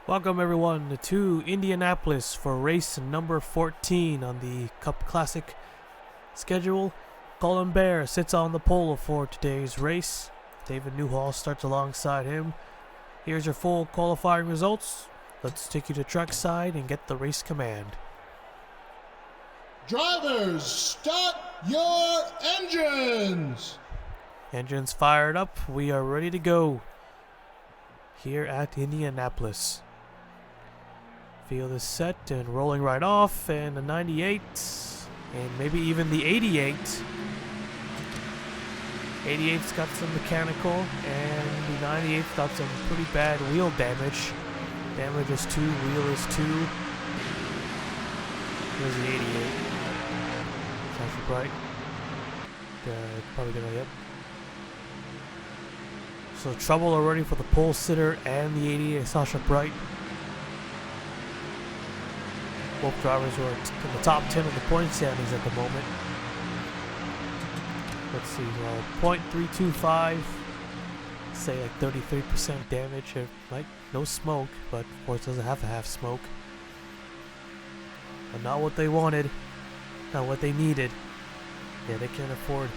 Welcome everyone to Indianapolis for race number 14 on the Cup Classic schedule. Colin Bear sits on the pole for today's race. David Newhall starts alongside him. Here's your full qualifying results. Let's take you to trackside and get the race command. Drivers, start your engines! Engines fired up. We are ready to go here at Indianapolis. Field is set and rolling right off, and the 98 and maybe even the 88. 88's got some mechanical, and the 98's got some pretty bad wheel damage. Damage is 2, wheel is 2. Here's the 88. Sasha Bright. Probably gonna, yep. So trouble already for the pole sitter and the 88 Sasha Bright. Both drivers are in the top 10 of the point standings at the moment. Let's see, 0.325, say like 33% damage. Like no smoke, but of course doesn't have to have smoke. But not what they wanted, not what they needed. Yeah, they can't afford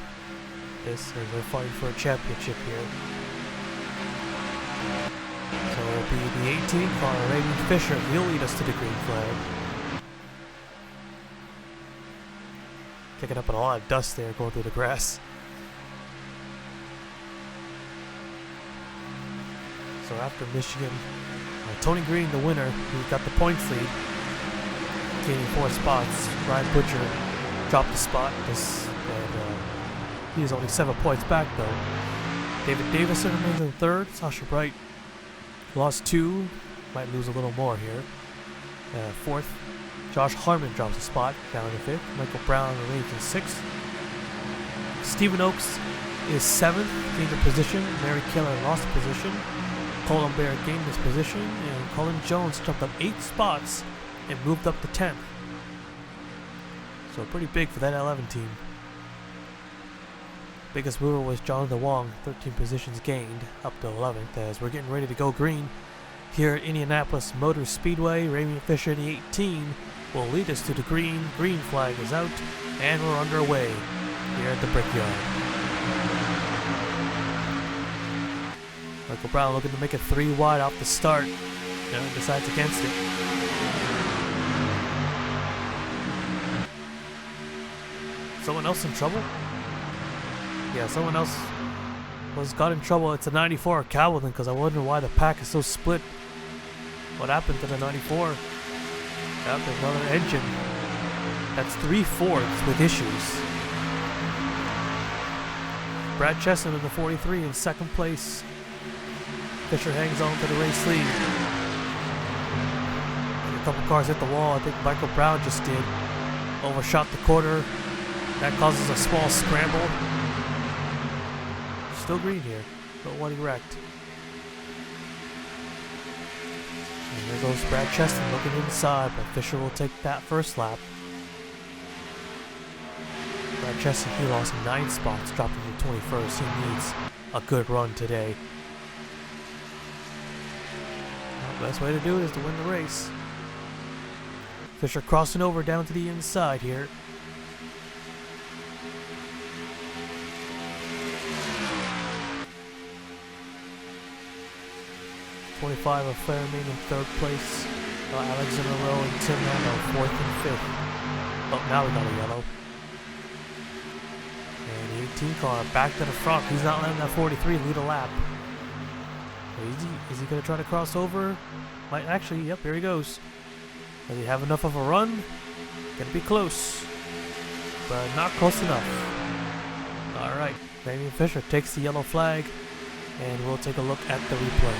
this, and they're fighting for a championship here. So it'll be the 18 car, Raymond Fisher. He'll lead us to the green flag. Kicking up a lot of dust there going through the grass. So after Michigan, Tony Green, the winner, he got the points lead, gaining 4 spots. Ryan Butcher dropped a spot, he is only 7 points back though. David Davison remains in 3rd. Sasha Bright lost 2, might lose a little more here. 4th. Josh Harmon drops a spot down in 5th. Michael Brown remains in 6th. Stephen Oakes is 7th, gained a position. Mary Keller lost a position. Colin Bear gained this position, and Colin Jones jumped up 8 spots and moved up to 10th. So pretty big for that 11 team. Biggest mover was Jonathan Wong, 13 positions gained, up to 11th, as we're getting ready to go green. Here at Indianapolis Motor Speedway, Raymond Fisher, the 18, will lead us to the green. Green flag is out, and we're underway here at the Brickyard. Michael Brown looking to make it 3 wide off the start. And decides against it. Someone else in trouble? Yeah, someone else got in trouble. It's a 94 at Calvin, because I wonder why the pack is so split. What happened to the 94? After another engine. That's 3 Fords with issues. Brad Chesson in the 43 in 2nd place. Fisher hangs on to the race lead. A couple cars hit the wall. I think Michael Brown just did. Overshot the quarter. That causes a small scramble. Still green here, but one erect. And there goes Brad Cheston looking inside, but Fisher will take that first lap. Brad Cheston, he lost 9 spots, dropping to 21st. He needs a good run today. Well, the best way to do it is to win the race. Fisher crossing over down to the inside here. .25 of Fairmain in 3rd place. Alexander Rowe and Tim Hano 4th and 5th. Oh, now we got a yellow. And the 18 car back to the front. He's not letting that 43 lead a lap. Is he going to try to cross over? Might actually, yep, here he goes. Does he have enough of a run? Gonna be close, but not close enough. Alright, Raymond Fisher takes the yellow flag, and we'll take a look at the replay.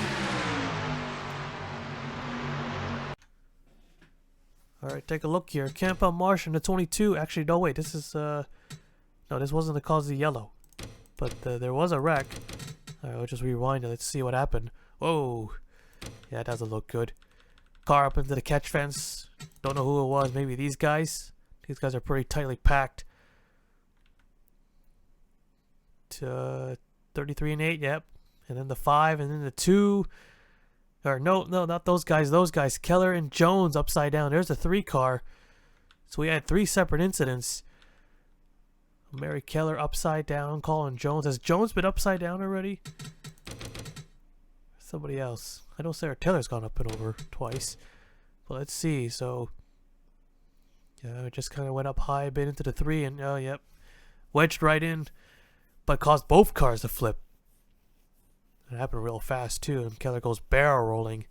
Alright, take a look here. Campa Marsh in the 22. Actually, no, wait. This is, no, this wasn't the cause of the yellow. But there was a wreck. Alright, we'll just rewind it. Let's see what happened. Whoa. Yeah, that doesn't look good. Car up into the catch fence. Don't know who it was. Maybe these guys. These guys are pretty tightly packed. 33 and 8, yep. And then the 5, and then the 2. Or no, not those guys. Those guys. Keller and Jones upside down. There's a 3 car. So we had 3 separate incidents. Mary Keller upside down. Colin Jones. Has Jones been upside down already? Somebody else. I know Sarah Taylor's gone up and over twice. But let's see. So, yeah, it just kind of went up high a bit into the 3. And, oh, yep. Wedged right in. But caused both cars to flip. It happened real fast, too. And Keller goes barrel rolling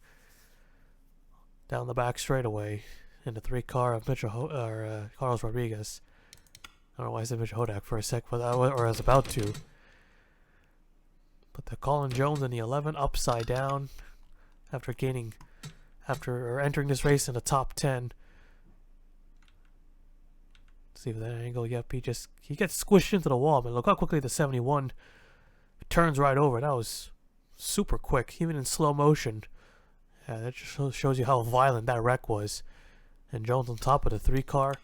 down the back straightaway in the 3 car of Carlos Rodriguez. I don't know why I said Mitchell Hodak for a sec, but I was about to. But the Colin Jones in the 11 upside down after entering this race in the top 10. Let's see if that angle. Yep, he gets squished into the wall. But look how quickly the 71 turns right over. That was super quick, even in slow motion. Yeah, that just shows you how violent that wreck was. And Jones on top of the 3 car.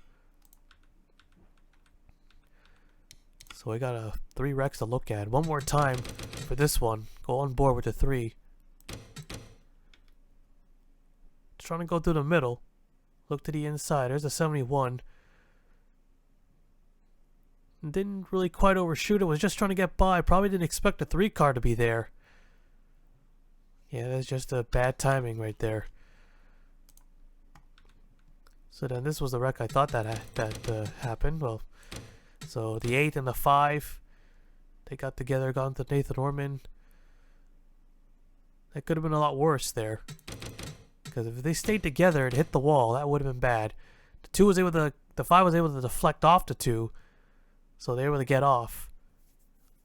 So we got 3 wrecks to look at. One more time for this one. Go on board with the 3. Just trying to go through the middle. Look to the inside. There's the 71. Didn't really quite overshoot it. Was just trying to get by. Probably didn't expect the 3 car to be there. Yeah, that's just a bad timing right there. So then this was the wreck I thought that happened. Well, so the 8 and the 5, they got together, got into Nathan Orman. That could have been a lot worse there. Because if they stayed together and hit the wall, that would have been bad. The 5 was able to deflect off the 2, so they were able to get off.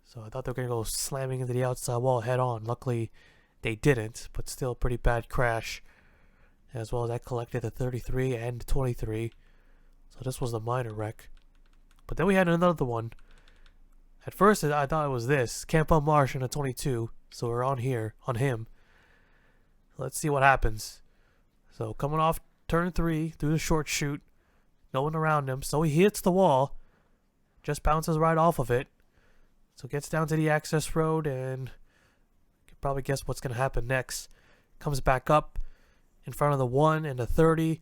So I thought they were going to go slamming into the outside wall head on. Luckily, they didn't, but still a pretty bad crash. As well as that collected the 33 and the 23. So this was the minor wreck. But then we had another one. At first, I thought it was this. Campbell Marsh in a 22. So we're on him. Let's see what happens. So coming off turn 3 through the short chute. No one around him. So he hits the wall. Just bounces right off of it. So gets down to the access road and you can probably guess what's going to happen next. Comes back up in front of the 1 and the 30.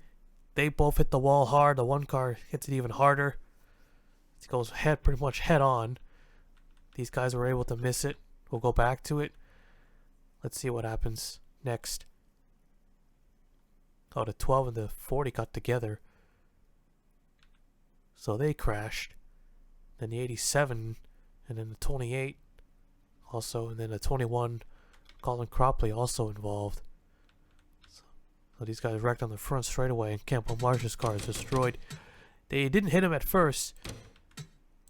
They both hit the wall hard. The 1 car hits it even harder. It goes pretty much head on. These guys were able to miss it. We'll go back to it. Let's see what happens next. Oh, the 12 and the 40 got together. So they crashed. Then the 87 and then the 28 also. And then the 21, Colin Cropley also involved. So these guys wrecked on the front straightaway and Campbell Marsh's car is destroyed. They didn't hit him at first.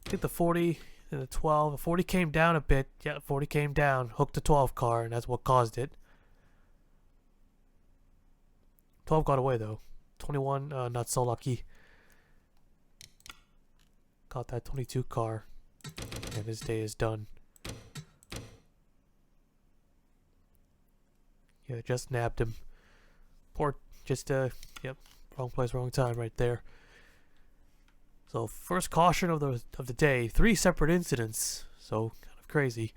I think the 40 and the 12. The 40 came down a bit. Yeah, 40 came down. Hooked the 12 car, and that's what caused it. 12 got away, though. 21, not so lucky. Got that 22 car. And his day is done. Yeah, just nabbed him. Poor, yep, wrong place, wrong time right there. So first caution of the day, 3 separate incidents, so kind of crazy.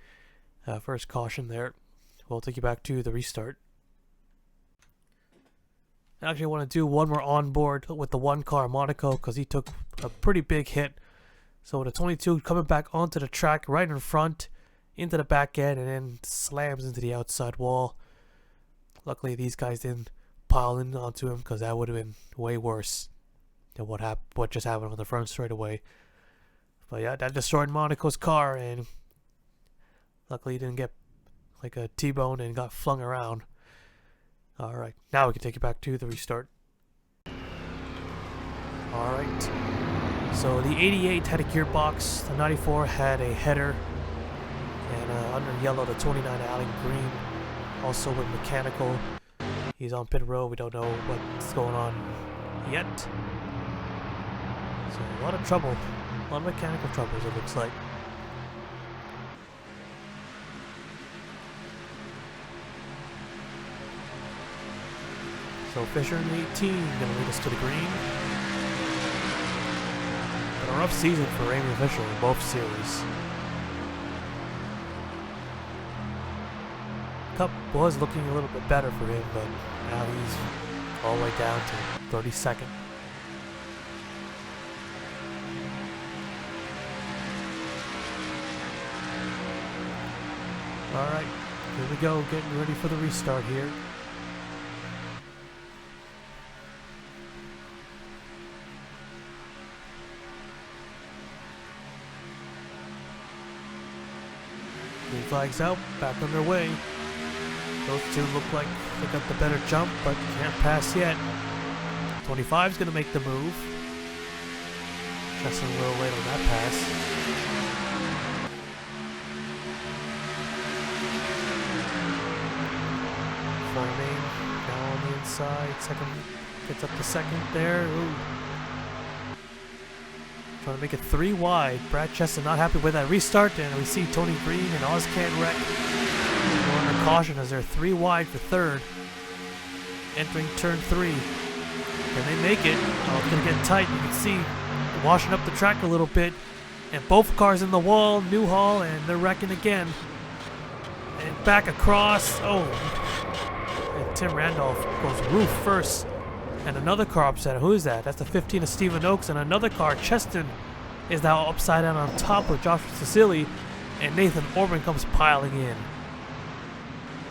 First caution there. We'll take you back to the restart. I actually want to do one more on board with the 1 car Monaco because he took a pretty big hit. So the 22 coming back onto the track right in front, into the back end, and then slams into the outside wall. Luckily these guys didn't pile in onto him because that would have been way worse than what just happened on the front straightaway. But yeah, that destroyed Monaco's car, and luckily he didn't get like a T-bone and got flung around. Alright, now we can take you back to the restart. Alright, so the 88 had a gearbox, the 94 had a header, and under yellow the 29 Allen Green also with mechanical. He's on pit road, we don't know what's going on yet. So a lot of trouble, a lot of mechanical troubles it looks like. So Fisher in the 18 gonna lead us to the green. But a rough season for Raymond Fisher in both series. Cup was looking a little bit better for him, but now he's all the way down to 32nd. Alright, here we go, getting ready for the restart here. Green flags out, back on their way. Those two look like they got the better jump, but can't pass yet. 25's gonna make the move. Just a little late on that pass. Main now on the inside. Second gets up to second there. Ooh. Trying to make it 3 wide. Brad Cheston not happy with that restart, and we see Tony Green and Ozcan Wreck going under caution as they're 3 wide for third. Entering turn 3. Can they make it? Oh, it's gonna get tight. You can see washing up the track a little bit. And both cars in the wall, Newhall, and they're wrecking again. And back across. Oh. And Tim Randolph goes roof first. And another car upside. Who is that? That's the 15 of Stephen Oakes. And another car, Cheston, is now upside down on top of Joshua Cecily. And Nathan Orban comes piling in.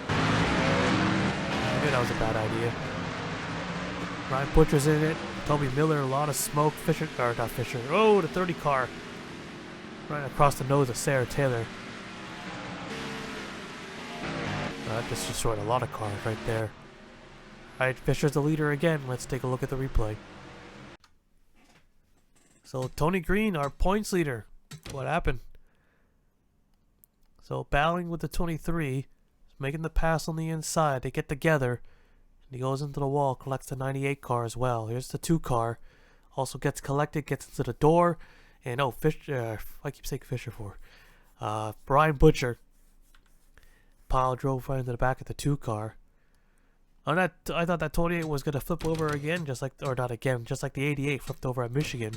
I knew that was a bad idea. Ryan Butcher's in it. Toby Miller, a lot of smoke. Fisher, or not Fisher. Oh, the 30 car. Right across the nose of Sarah Taylor. That just destroyed a lot of cars right there. Alright, Fisher's the leader again. Let's take a look at the replay. So, Tony Green, our points leader. What happened? So, battling with the 23. Making the pass on the inside. They get together. And he goes into the wall, collects the 98 car as well. Here's the 2 car. Also gets collected, gets into the door. And oh, Fisher, I keep saying Fisher for. Brian Butcher. Pile drove right into the back of the 2 car. I thought that 28 was gonna flip over again, just like, or not again, just like the 88 flipped over at Michigan,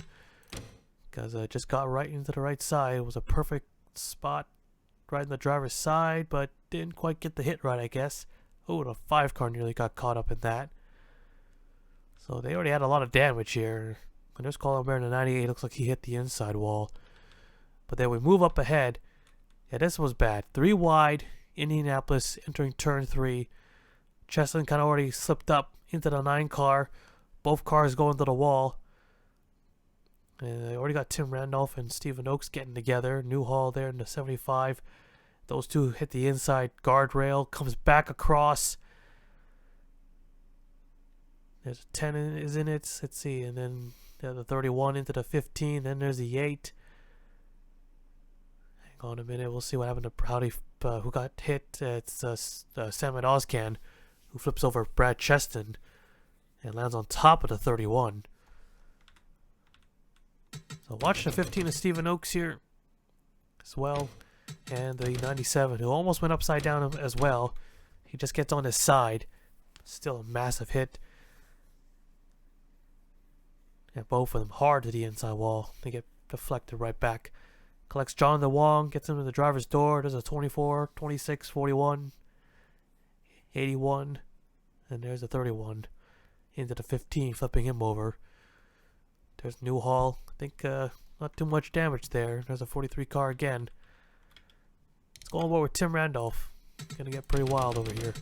because it just got right into the right side. It was a perfect spot, right in the driver's side, but didn't quite get the hit right, I guess. Oh, the 5 car nearly got caught up in that. So they already had a lot of damage here. And there's Colin Bear in the 98. Looks like he hit the inside wall. But then we move up ahead. Yeah, this was bad. 3 wide. Indianapolis entering turn 3. Cheston kind of already slipped up into the 9 car. Both cars going to the wall. And they already got Tim Randolph and Stephen Oakes getting together. Newhall there in the 75. Those two hit the inside guardrail. Comes back across. There's a 10 is in it. Let's see. And then the 31 into the 15. Then there's the 8. Hang on a minute. We'll see what happened to Proudy. Who got hit. It's Samuel Ozcan, who flips over Brad Cheston and lands on top of the 31. So watch the 15 of Stephen Oakes here as well. And the 97, who almost went upside down as well. He just gets on his side. Still a massive hit. And both of them hard to the inside wall. They get deflected right back. Collects John DeWong, gets him to the driver's door. There's a 24, 26, 41, 81, and there's a 31 into the 15, flipping him over. There's Newhall. I think not too much damage there. There's a 43 car again. Let's go on board with Tim Randolph. Gonna get pretty wild over here.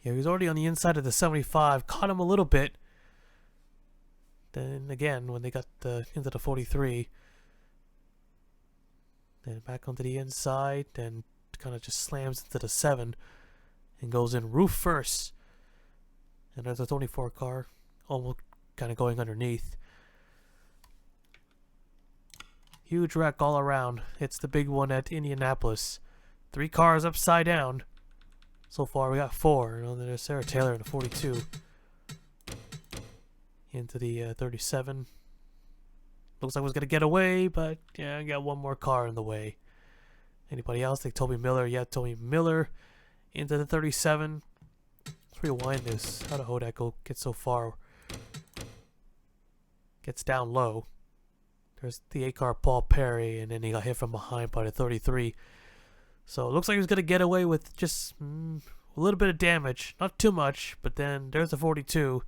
Yeah, he's already on the inside of the 75. Caught him a little bit. Then again, when they got into the 43, then back onto the inside, then kind of just slams into the 7 and goes in roof first. And there's a 24 car, almost kind of going underneath. Huge wreck all around. It's the big one at Indianapolis. 3 cars upside down. So far we got 4. And then there's Sarah Taylor in the 42. Into the 37. Looks like it was going to get away, but yeah, I got one more car in the way. Anybody else? Like Toby Miller. Yeah, Toby Miller into the 37. Let's rewind this. How did Hodak go get so far? Gets down low. There's the 8 car Paul Perry, and then he got hit from behind by the 33. So it looks like he was going to get away with just a little bit of damage. Not too much, but then there's the 42.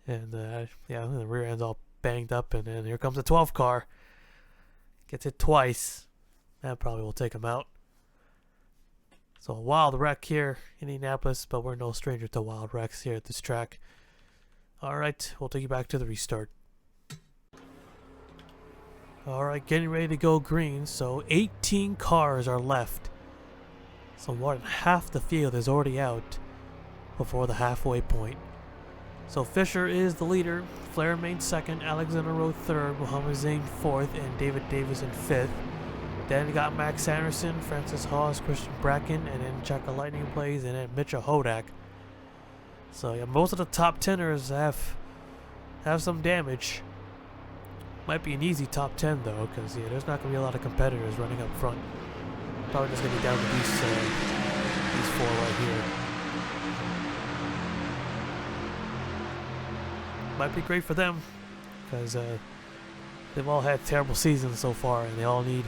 And yeah, the rear end's all banged up, and then here comes the 12 car. Gets hit twice. That probably will take him out. So a wild wreck here in Indianapolis, but we're no stranger to wild wrecks here at this track. Alright, we'll take you back to the restart. Alright, getting ready to go green, so 18 cars are left. So more than half the field is already out before the halfway point. So Fisher is the leader, Flair remains second, Alexander Rowe third, Muhammad Zain fourth, and David Davis in fifth. Then you got Max Anderson, Francis Haas, Christian Bracken, and then Chaka Lightning Blaze, and then Mitchell Hodak. So yeah, most of the top 10ers have some damage. Might be an easy top 10 though, because yeah, there's not going to be a lot of competitors running up front. Probably just going to be down to these four right here. Might be great for them, because they've all had terrible seasons so far, and they all need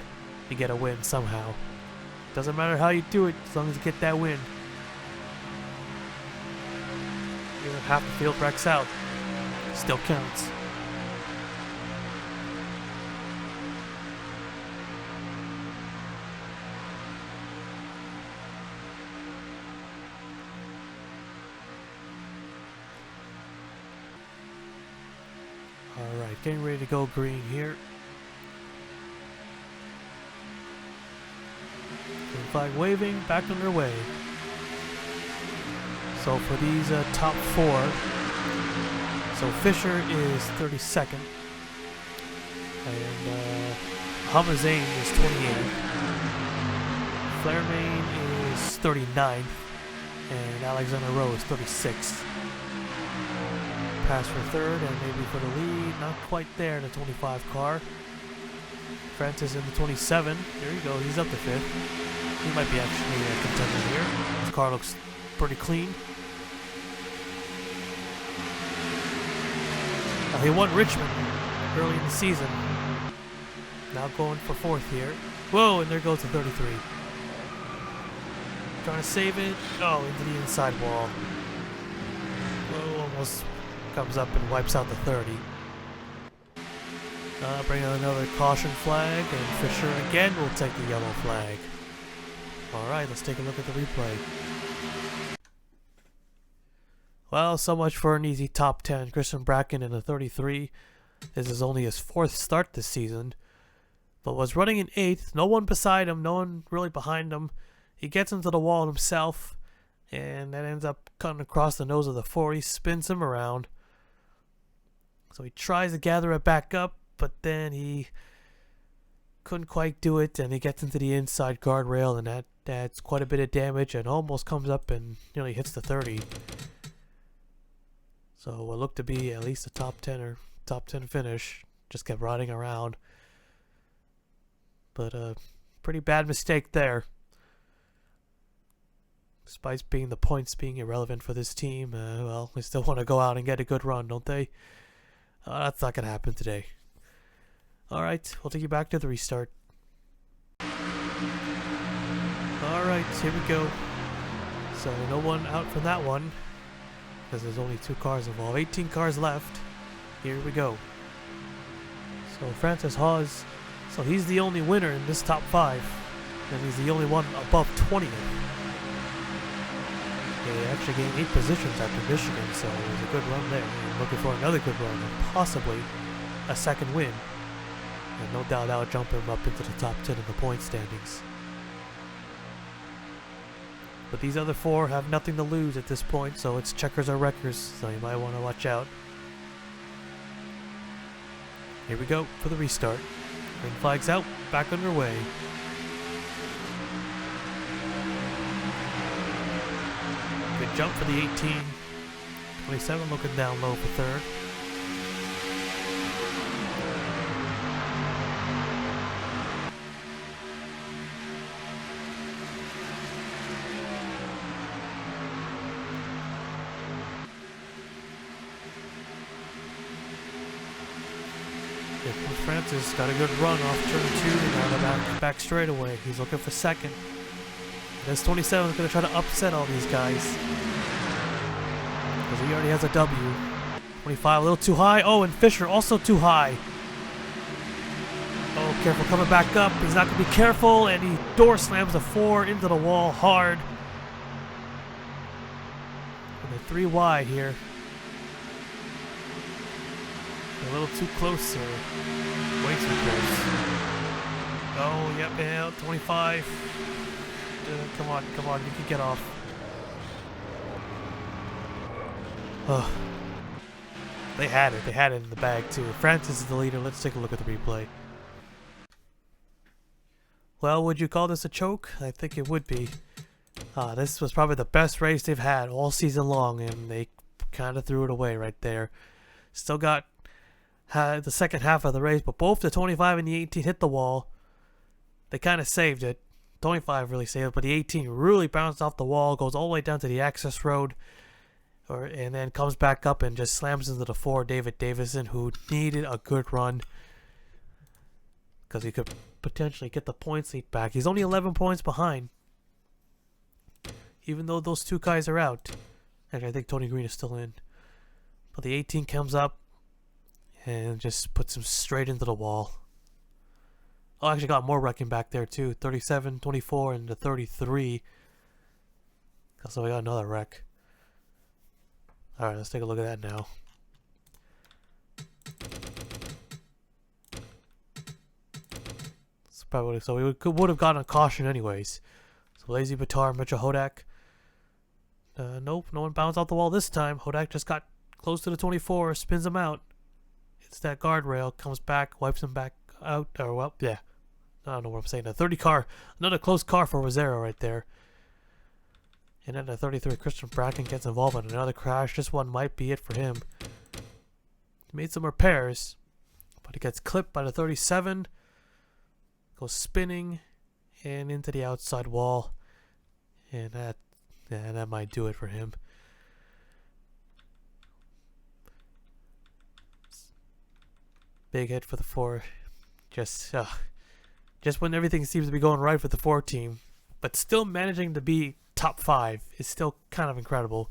to get a win somehow. Doesn't matter how you do it, as long as you get that win. Even if half the field wrecks out, still counts. Alright, getting ready to go green here. Green flag waving, back underway. So for these top four, so Fisher is 32nd, and Muhammad Zain is 28th, Flairmain is 39th, and Alexander Rowe is 36th. Pass for third, and maybe for the lead, not quite there in the 25 car. Francis in the 27, there you go, he's up to fifth. He might be actually a contender here. His car looks pretty clean. He won Richmond early in the season. Now going for fourth here. Whoa, and there goes the 33. Trying to save it. Oh, into the inside wall. Whoa, almost comes up and wipes out the 30. Bring out another caution flag, and Fisher again will take the yellow flag. Alright, let's take a look at the replay. Well, so much for an easy top 10. Christian Bracken in the 33. This is only his fourth start this season, but was running in 8th. No one beside him, no one really behind him. He gets into the wall himself, and that ends up cutting across the nose of the 40, spins him around. So he tries to gather it back up, but then he couldn't quite do it, and he gets into the inside guardrail, and that adds quite a bit of damage and almost comes up and nearly hits the 30. So what looked to be at least a top 10 or top 10 finish. Just kept riding around. But a pretty bad mistake there. Despite the points being irrelevant for this team, well, they still want to go out and get a good run, don't they? That's not going to happen today. Alright, we'll take you back to the restart. Alright, here we go. So no one out from that one, because there's only 2 cars involved. 18 cars left. Here we go. So Francis Haas, so he's the only winner in this top 5, and he's the only one above 20th. He actually gained 8 positions after Michigan, so it was a good run there. I'm looking for another good run, and possibly a second win. And no doubt that would jump him up into the top 10 in the point standings. But these other 4 have nothing to lose at this point, so it's checkers or wreckers, so you might want to watch out. Here we go for the restart. Green flag's out, back underway. Good jump for the 18. 27 looking down low for third. Francis got a good run off turn 2. Now the back straightaway. He's looking for second. This 27 is going to try to upset all these guys. Because he already has a W. 25 a little too high. Oh, and Fisher also too high. Oh, careful coming back up. He's not going to be careful, and he door slams the 4 into the wall hard. And the 3 wide here. A little too close here. Way too close. Oh, yep, yeah, 25. Come on, you can get off. Oh. They had it in the bag too. Francis is the leader. Let's take a look at the replay. Well, would you call this a choke? I think it would be. This was probably the best race they've had all season long, and they kind of threw it away right there. Still got the second half of the race, but both the 25 and the 18 hit the wall. They kind of saved it. 25 really saved it, but the 18 really bounced off the wall, goes all the way down to the access road, and then comes back up and just slams into the 4, David Davison, who needed a good run because he could potentially get the points lead back. He's only 11 points behind, even though those 2 guys are out. And I think Tony Green is still in. But the 18 comes up and just puts him straight into the wall. Oh, I actually got more wrecking back there too. 37, 24, and the 33. So we got another wreck. Alright, let's take a look at that now. So we would have gotten a caution anyways. So Lazy Batar, Mitchell Hodak. Nope, no one bounced off the wall this time. Hodak just got close to the 24, spins him out. Hits that guardrail, comes back, wipes him back out. Or, well, yeah. I don't know what I'm saying. The 30 car, another close car for Rosero right there. And then the 33, Christian Bracken gets involved in another crash. This one might be it for him. He made some repairs, but he gets clipped by the 37. Goes spinning and into the outside wall. And that might do it for him. Big hit for the 4. Just when everything seems to be going right for the 4 team, but still managing to be top 5 is still kind of incredible.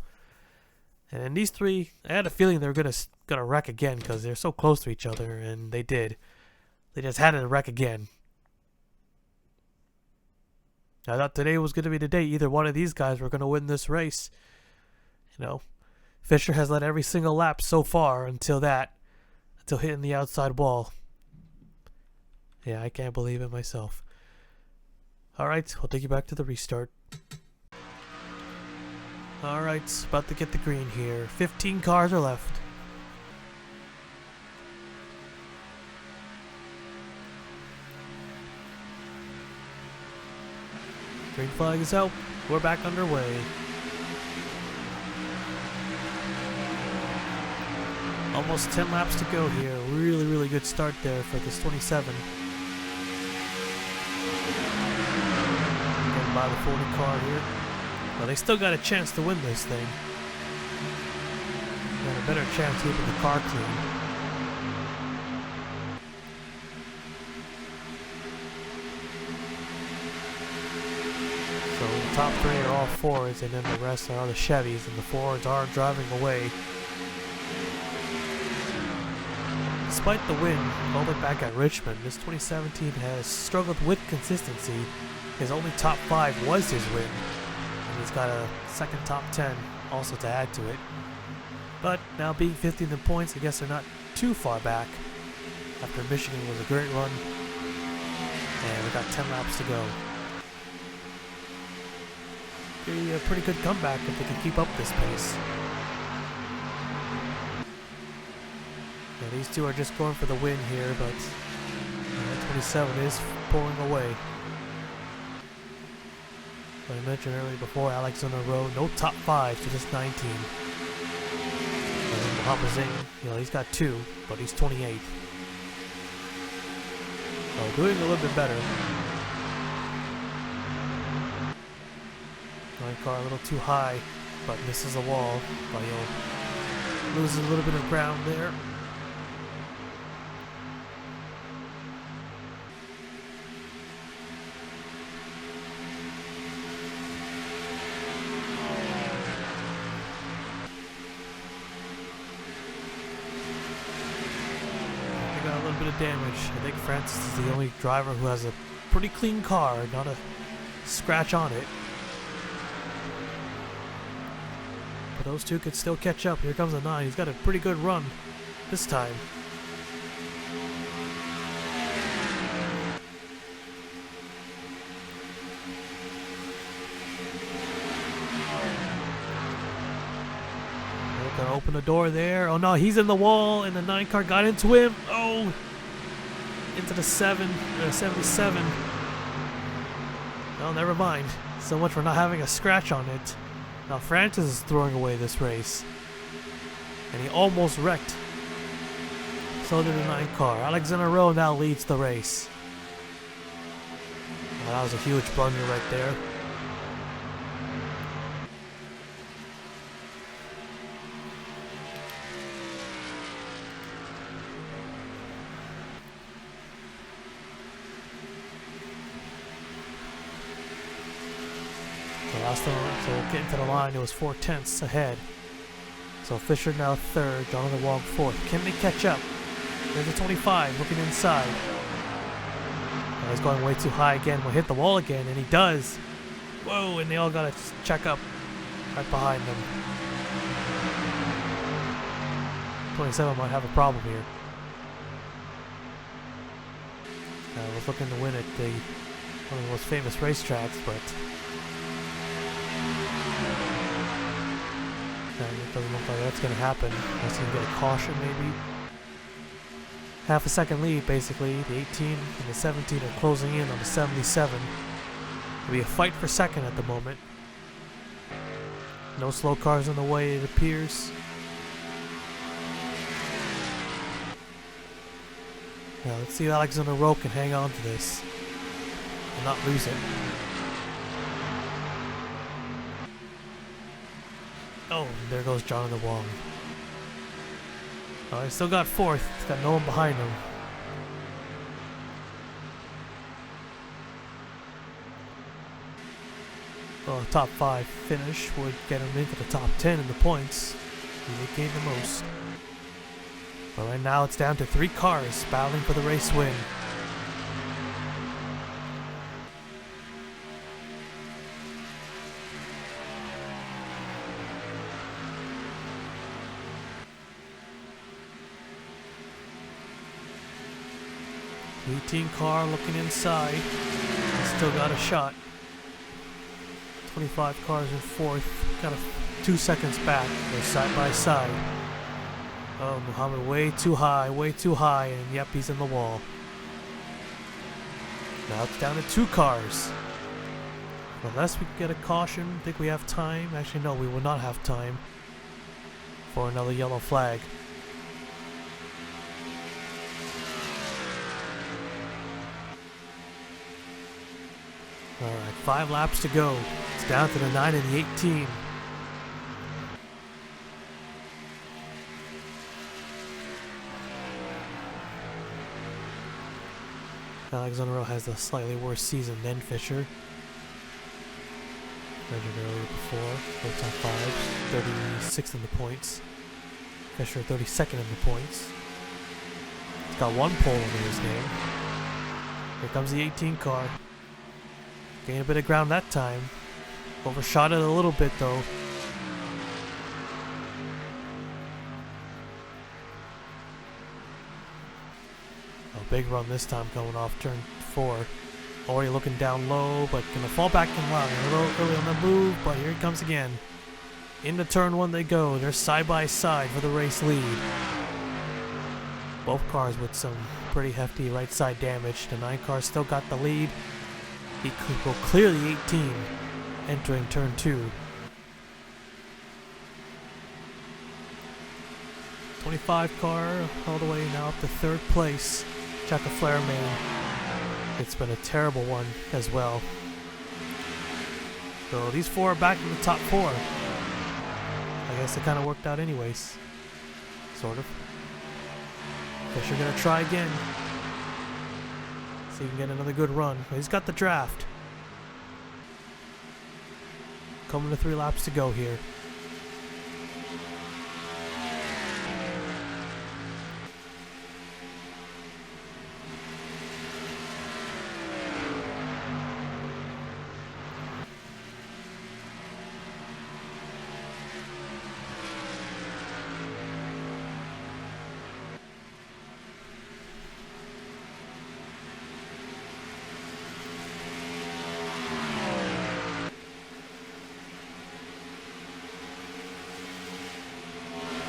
And then these 3, I had a feeling they were gonna wreck again because they're so close to each other, and they did. They just had to wreck again. I thought today was going to be the day either one of these guys were going to win this race. You know, Fisher has led every single lap so far until hitting the outside wall. Yeah, I can't believe it myself. Alright, we'll take you back to the restart. Alright, about to get the green here. 15 cars are left. Green flag is out. We're back underway. Almost 10 laps to go here. Really, really good start there for this 27. Getting by the 40 car here. Well, they still got a chance to win this thing. Got a better chance keeping the car clean. So the top 3 are all Fords, and then the rest are all the Chevys, and the Fords are driving away. Despite the win all the way back at Richmond, this 2017 has struggled with consistency. His only top 5 was his win, and he's got a second top 10 also to add to it. But now being 15th in points, I guess they're not too far back after Michigan was a great run. And we got 10 laps to go. Be a pretty good comeback if they can keep up this pace. Yeah, these 2 are just going for the win here, but 27 is pulling away. But I mentioned earlier before, Alex on the road, no top 5 to this 19. And then Muhammad Zain, he's got 2, but he's 28th. So doing a little bit better. Car a little too high, but misses the wall. But he'll lose a little bit of ground there. bit of damage. I think Francis is the only driver who has a pretty clean car, not a scratch on it. But those two could still catch up. Here comes the 9. He's got a pretty good run this time. They're gonna open the door there. Oh no, he's in the wall, and the 9 car got into him. Oh, into the 77. Oh, never mind. So much for not having a scratch on it. Now Francis is throwing away this race. And he almost wrecked. So did the 9 car. Alexander Rowe now leads the race. Oh, that was a huge blunder right there. Last time, so getting to the line, it was 4/10 ahead. So Fisher now 3rd, Jonathan Wong 4th. Can they catch up? There's a 25 looking inside. Oh, he's going way too high again. Will hit the wall again, and he does. Whoa! And they all gotta check up right behind them. 27 might have a problem here. Was looking to win at one of the most famous racetracks, but. It doesn't look like that's going to happen unless he can get a caution maybe. Half a second lead basically. The 18 and the 17 are closing in on the 77. It'll be a fight for second at the moment. No slow cars in the way, it appears. Now let's see if Alexander Rowe can hang on to this and not lose it. Oh, there goes Jonathan Wong. Oh, he still got 4th. He's got no one behind him. Well, a top 5 finish would get him into the top 10 in the points. He would gain the most. But right now it's down to 3 cars battling for the race win. The 18 car looking inside. He's still got a shot. 25 cars in 4th. Got 2 seconds back. They're side by side. Oh, Muhammad way too high, and yep, he's in the wall. Now it's down to 2 cars. Unless we can get a caution, think we have time. Actually, no, we will not have time for another yellow flag. Alright, 5 laps to go. It's down to the 9 and the 18. Alexander Rowe has a slightly worse season than Fisher. Mentioned earlier before, both top 5s, 36th in the points. Fisher 32nd in the points. He's got 1 pole under his name. Here comes the 18 car. Gained a bit of ground that time. Overshot it a little bit though. A big run this time coming off turn 4. Already looking down low, but gonna fall back in line. A little early on the move, but here it comes again. Into turn 1 they go. They're side by side for the race lead. Both cars with some pretty hefty right side damage. The 9 car still got the lead. He will clear the 18 entering turn 2. 25 car all the way now up to 3rd place. Chaka Flare main. It's been a terrible one as well. So these 4 are back in the top 4. I guess it kind of worked out anyways. Sort of. Guess you're going to try again. So you can get another good run. He's got the draft. Coming to 3 laps to go here.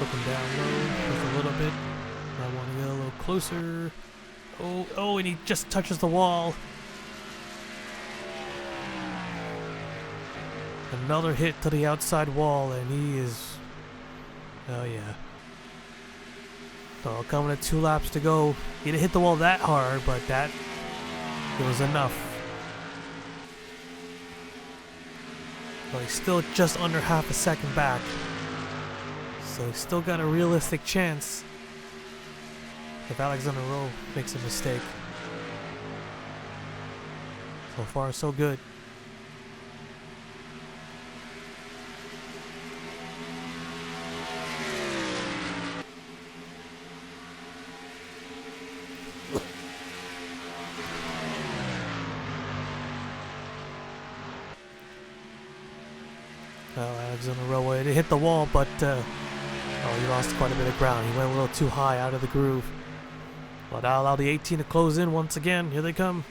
Looking down low just a little bit. I want to get a little closer. Oh, and he just touches the wall. Another hit to the outside wall, and he is... Oh, yeah. So coming at 2 laps to go. He didn't hit the wall that hard, but it was enough. Well, he's still just under half a second back. So he's still got a realistic chance if Alexander Rowe makes a mistake. So far, so good. Well, Alexander Rowe, it hit the wall, but he lost quite a bit of ground. He went a little too high out of the groove. But I'll allow the 18 to close in once again. Here they come.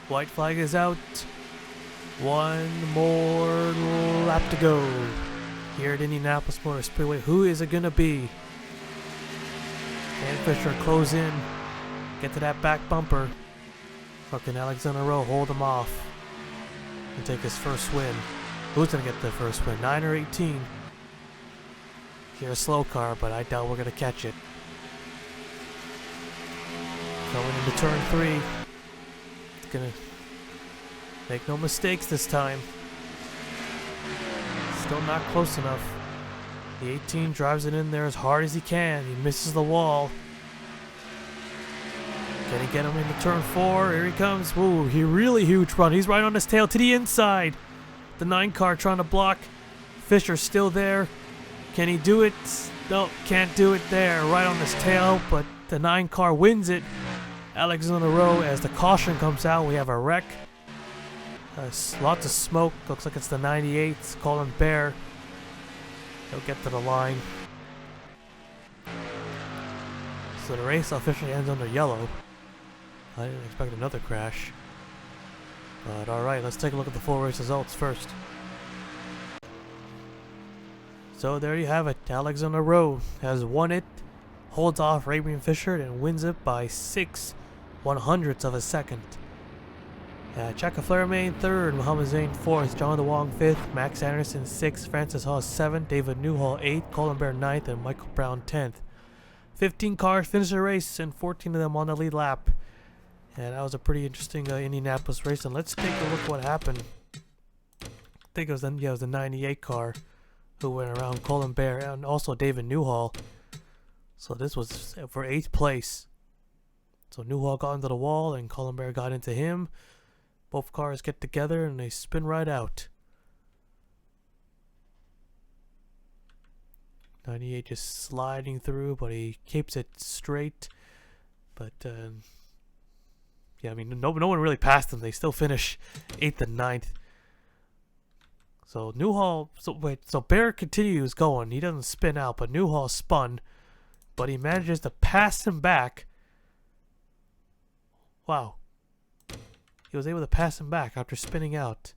White flag is out. One more lap to go here at Indianapolis Motor Speedway. Who is it going to be? Can Fisher close in? Get to that back bumper. Or can Alexander Rowe hold him off and take his first win? Who's going to get the first win? 9 or 18? Here, a slow car, but I doubt we're going to catch it. Going into turn 3. It's going to make no mistakes this time. Still not close enough. The 18 drives it in there as hard as he can. He misses the wall. Can he get him into turn 4? Here he comes. Woo, he really huge run. He's right on his tail to the inside. The 9 car trying to block. Fisher's still there. Can he do it? No, can't do it there. Right on his tail, but the 9 car wins it. Alexander Rowe, as the caution comes out, we have a wreck. Lots of smoke. Looks like it's the 98s. Colin Bear. He'll get to the line. So the race officially ends under yellow. I didn't expect another crash. But alright, let's take a look at the full race results first. So there you have it. Alexander Rowe has won it, holds off Raymond Fisher, and wins it by 6/100ths of a second. Chaka Flahermain 3rd, Muhammad Zain 4th, John DeWong 5th, Max Anderson 6th, Francis Haas 7th, David Newhall 8th, Colin Bear 9th, and Michael Brown 10th. 15 cars finished the race, and 14 of them on the lead lap. And that was a pretty interesting Indianapolis race. And let's take a look at what happened. I think it was the 98 car who went around Colin Bear and also David Newhall. So this was for 8th place. So Newhall got into the wall and Colin Bear got into him. Both cars get together and they spin right out. 98 just sliding through, but he keeps it straight. But yeah, I mean, no one really passed them. They still finish 8th and 9th. So Newhall, so Bear continues going. He doesn't spin out, but Newhall spun, but he manages to pass him back. Wow. He was able to pass him back after spinning out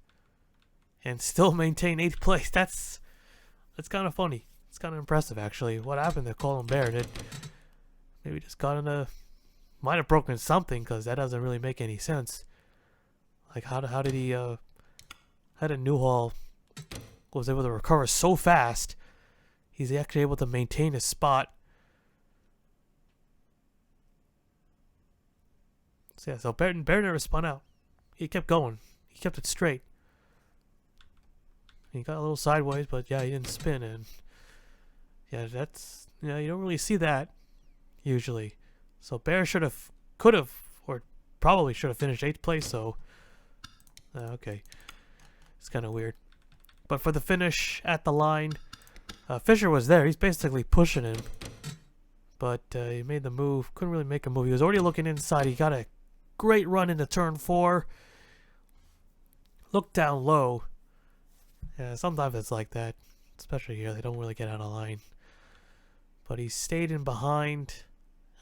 and still maintain 8th place. That's kind of funny. It's kind of impressive, actually. What happened to Colin Bear? Maybe just got in a... Might have broken something, because that doesn't really make any sense. Like, how did he, how did Newhall was able to recover so fast? He's actually able to maintain his spot. So yeah, so Bear never spun out. He kept going. He kept it straight. He got a little sideways, but yeah, he didn't spin. And yeah, you don't really see that usually. So Bear could have, or probably should have finished 8th place. So okay, it's kind of weird. But for the finish at the line, Fisher was there. He's basically pushing him, but he made the move. Couldn't really make a move. He was already looking inside. He got a great run into turn 4. Looked down low. Yeah, sometimes it's like that, especially here. They don't really get out of line. But he stayed in behind.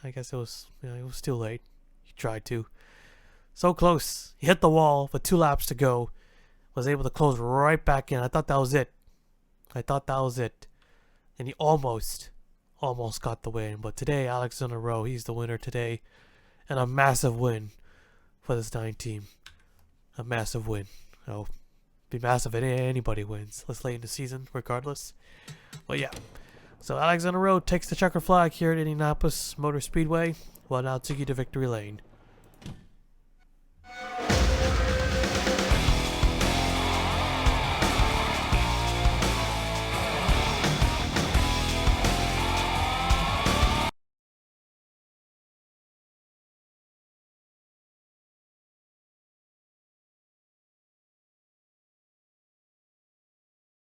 I guess it was too late. He tried to. So close. He hit the wall with 2 laps to go. Was able to close right back in. I thought that was it. and he almost got the win. But today, Alexander Rowe, he's the winner today, and a massive win for this 9 team. A massive win. It'll be massive if anybody wins this late in the season, regardless. But yeah, so Alexander Rowe takes the checker flag here at Indianapolis Motor Speedway. Well, now Tiki to victory lane.